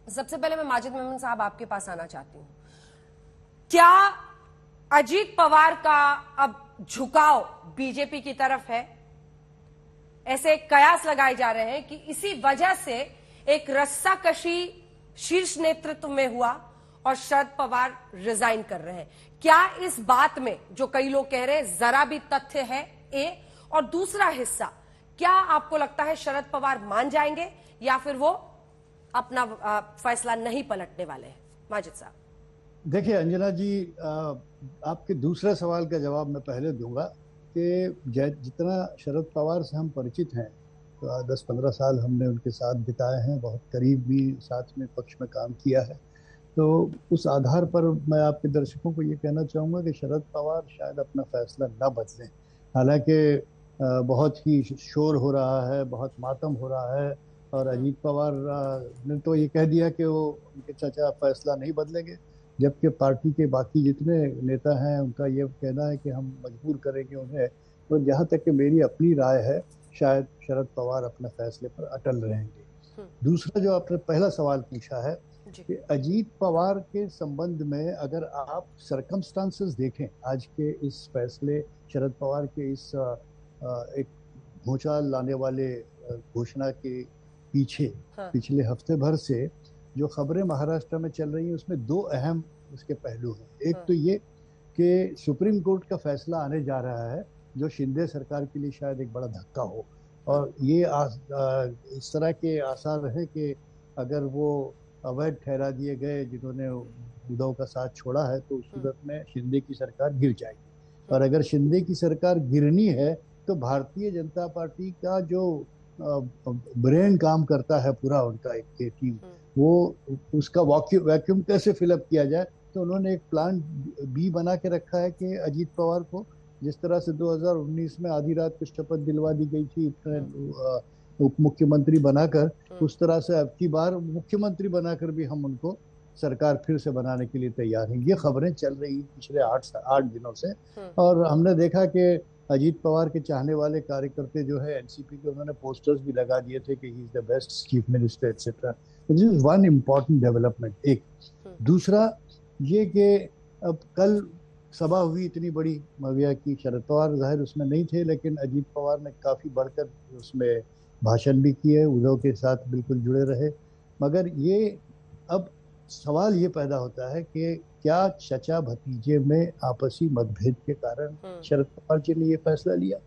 सबसे पहले मैं माजिद मेमन साहब आपके पास आना चाहती हूं। क्या अजीत पवार का अब झुकाव बीजेपी की तरफ है? ऐसे कयास लगाए जा रहे हैं कि इसी वजह से एक रस्साकशी शीर्ष नेतृत्व में हुआ और शरद पवार रिजाइन कर रहे हैं। क्या इस बात में जो कई लोग कह रहे हैं जरा भी तथ्य है? और दूसरा हिस्सा, क्या आपको लगता है शरद पवार मान जाएंगे या फिर वो अपना फैसला नहीं पलटने वाले हैं? माजिद साहब देखिए अंजना जी, आपके दूसरे सवाल का जवाब मैं पहले दूंगा कि जितना शरद पवार से हम परिचित हैं, तो 10-15 साल हमने उनके साथ बिताए हैं, बहुत करीब भी साथ में पक्ष में काम किया है। तो उस आधार पर मैं आपके दर्शकों को ये कहना चाहूँगा कि शरद पवार शायद अपना फैसला न बदलें। हालांकि बहुत ही शोर हो रहा है, बहुत मातम हो रहा है, और अजीत पवार ने तो ये कह दिया कि वो उनके चाचा फैसला नहीं बदलेंगे, जबकि पार्टी के बाकी जितने नेता हैं उनका ये कहना है कि हम मजबूर करेंगे उन्हें। तो जहाँ तक कि मेरी अपनी राय है, शायद शरद पवार अपने फैसले पर अटल रहेंगे। दूसरा जो आपने पहला सवाल पूछा है कि अजीत पवार के संबंध में अगर आप सरकमस्टांसेस देखें, आज के इस फैसले, शरद पवार के इस एक भूचाल लाने वाले घोषणा के पीछे पिछले हफ्ते भर से जो खबरें महाराष्ट्र में चल रही हैं, उसमें दो अहम उसके पहलू हैं। एक तो ये कि सुप्रीम कोर्ट का फैसला आने जा रहा है जो शिंदे सरकार के लिए शायद एक बड़ा धक्का हो, और ये इस तरह के आसार हैं कि अगर वो अवैध ठहरा दिए गए जिन्होंने उद्धव का साथ छोड़ा है, तो उस सूरत में शिंदे की सरकार गिर जाएगी। और अगर शिंदे की सरकार गिरनी है तो भारतीय जनता पार्टी का जो ब्रेन काम करता है पूरा उनका एक टीम, वो उसका वैक्यूम कैसे फिलअप किया जाए। तो उन्होंने एक प्लान बी बना के रखा है कि अजीत पवार को जिस तरह से 2019 में आधी रात को शपथ दिलवा दी गई थी उप मुख्यमंत्री बनाकर, उस तरह से अब की बार मुख्यमंत्री बनाकर भी हम उनको सरकार फिर से बनाने के लिए तैयार हैं। ये खबरें चल रही पिछले 8 दिनों से, और हमने देखा कि अजीत पवार के चाहने वाले कार्यकर्ता जो है एनसीपी के, उन्होंने पोस्टर्स भी लगा दिए थे कि he is the best chief minister etcetera. This is one important development. एक दूसरा ये कि अब कल सभा हुई इतनी बड़ी मविया की, शरद पवार जाहिर उसमें नहीं थे, लेकिन अजीत पवार ने काफी बढ़कर उसमें भाषण भी किए, उद्धव के साथ बिल्कुल जुड़े रहे। मगर ये अब सवाल ये पैदा होता है कि क्या चचा भतीजे में आपसी मतभेद के कारण शरद पवार जी ने ये फैसला लिया?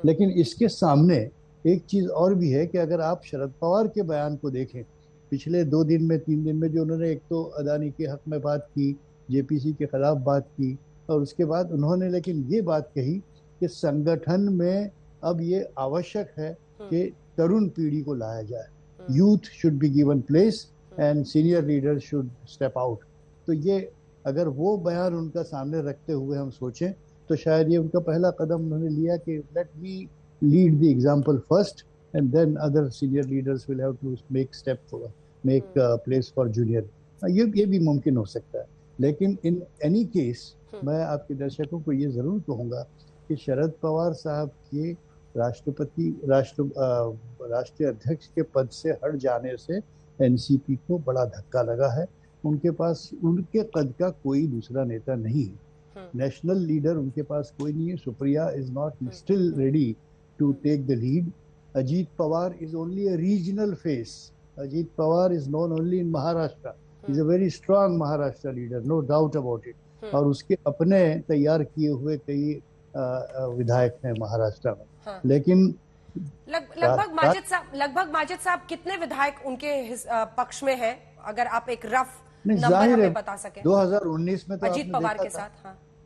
लेकिन इसके सामने एक चीज और भी है कि अगर आप शरद पवार के बयान को देखें, पिछले 2 दिन में 3 दिन में जो उन्होंने एक तो अदानी के हक में बात की, जेपीसी के खिलाफ बात की, और उसके बाद उन्होंने लेकिन ये बात कही कि संगठन में अब ये आवश्यक है कि तरुण पीढ़ी को लाया जाए, youth should be given place and senior leader should step out. तो ये अगर वो बयान उनका सामने रखते हुए हम सोचें तो शायद ये उनका पहला कदम उन्होंने लिया कि let me lead the example first and then other senior leaders will have to make place for junior. ये भी मुमकिन हो सकता है। लेकिन इन एनी केस मैं आपके दर्शकों को ये जरूर कहूंगा कि शरद पवार साहब के राष्ट्रीय अध्यक्ष के पद से हट जाने से एनसीपी को बड़ा धक्का लगा है। उनके पास उनके कद का कोई दूसरा नेता नहीं है, नेशनल लीडर उनके पास कोई नहीं है। Supriya is not still ready to take the lead. Ajit Pawar is only a regional face. Ajit Pawar is known only in Maharashtra, is a very strong Maharashtra leader, no doubt about it. और उसके अपने तैयार किए हुए कई विधायक हैं महाराष्ट्र में। लेकिन लगभग माजिद साहब कितने विधायक उनके पक्ष में हैं, अगर आप एक रफ नंबर जाहिर हमें बता सकें? 2019 में तो अजीत पवार के साथ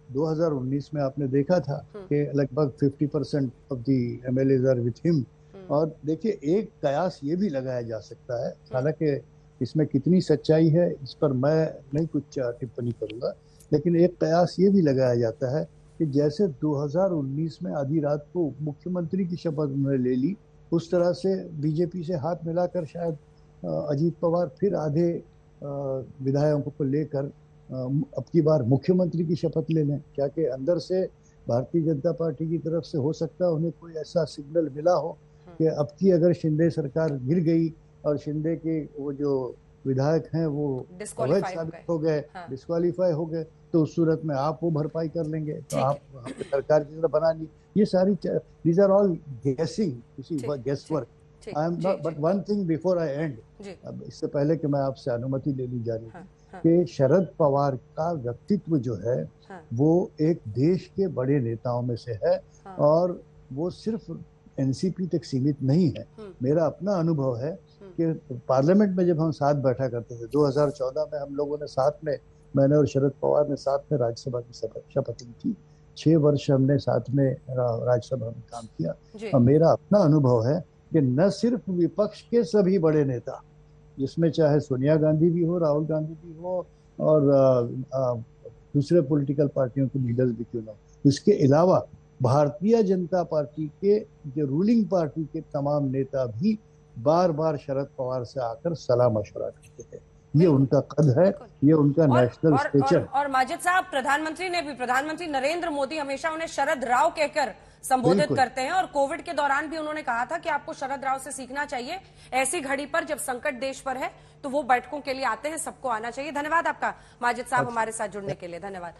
2019 में आपने देखा था कि लगभग 50% of the MLAs are with him. और देखिए एक कयास ये भी लगाया जा सकता है, हालांकि इसमें कितनी सच्चाई है इस पर मैं नहीं कुछ टिप्पणी करूंगा, लेकिन एक कयास ये भी लगाया जाता है कि जैसे 2019 में आधी रात को मुख्यमंत्री की शपथ उन्होंने ले ली, उस तरह से बीजेपी से हाथ मिलाकर शायद अजीत पवार फिर आधे विधायकों को लेकर अब की बार मुख्यमंत्री की शपथ ले लें। क्या कि अंदर से भारतीय जनता पार्टी की तरफ से हो सकता है उन्हें कोई ऐसा सिग्नल मिला हो कि अब की अगर शिंदे सरकार गिर गई और शिंदे के वो जो विधायक हैं वो Disqualify अवैध हो साबित गए। हो गए, हाँ। डिस्क्वालीफाई हो गए, तो उस सूरत में आप वो भरपाई कर लेंगे, तो ठीक आप हमें सरकार की तरह बना ली। ये सारी these are all guessing, guess work. ठीक, आई एम जी, नॉट, बट जी, one thing before I end, जी, अब इससे पहले कि मैं आपसे अनुमति ले ली जा रही हाँ, थी, हाँ, कि शरद पवार का व्यक्तित्व जो है हाँ, वो एक देश के बड़े नेताओं में से है, हाँ, और वो सिर्फ एनसीपी तक सीमित नहीं है। मेरा अपना अनुभव है कि पार्लियामेंट में जब हम साथ बैठा करते थे, 2014 में हम लोगों ने साथ में, मैंने और शरद पवार ने साथ में राज्यसभा की शपथ ली थी। 6 वर्ष हमने साथ में राज्यसभा में काम किया, जी, और मेरा अपना अनुभव है कि न सिर्फ विपक्ष के सभी बड़े नेता, जिसमें चाहे सोनिया गांधी भी हो, राहुल गांधी भी हो, और दूसरे पॉलिटिकल पार्टियों के लीडर्स भी क्यों ना हो, इसके अलावा भारतीय जनता पार्टी के जो रूलिंग पार्टी के तमाम नेता भी बार बार शरद पवार से आकर सलाह मशवरा करते थे। ये बिल्कुल, उनका कद है, ये उनका नेशनल स्टेचर। और माजिद साहब, प्रधानमंत्री नरेंद्र मोदी हमेशा उन्हें शरद राव कहकर संबोधित बिल्कुल। करते हैं, और कोविड के दौरान भी उन्होंने कहा था कि आपको शरद राव से सीखना चाहिए। ऐसी घड़ी पर जब संकट देश पर है तो वो बैठकों के लिए आते हैं, सबको आना चाहिए। धन्यवाद आपका माजिद साहब, हमारे साथ जुड़ने के लिए धन्यवाद।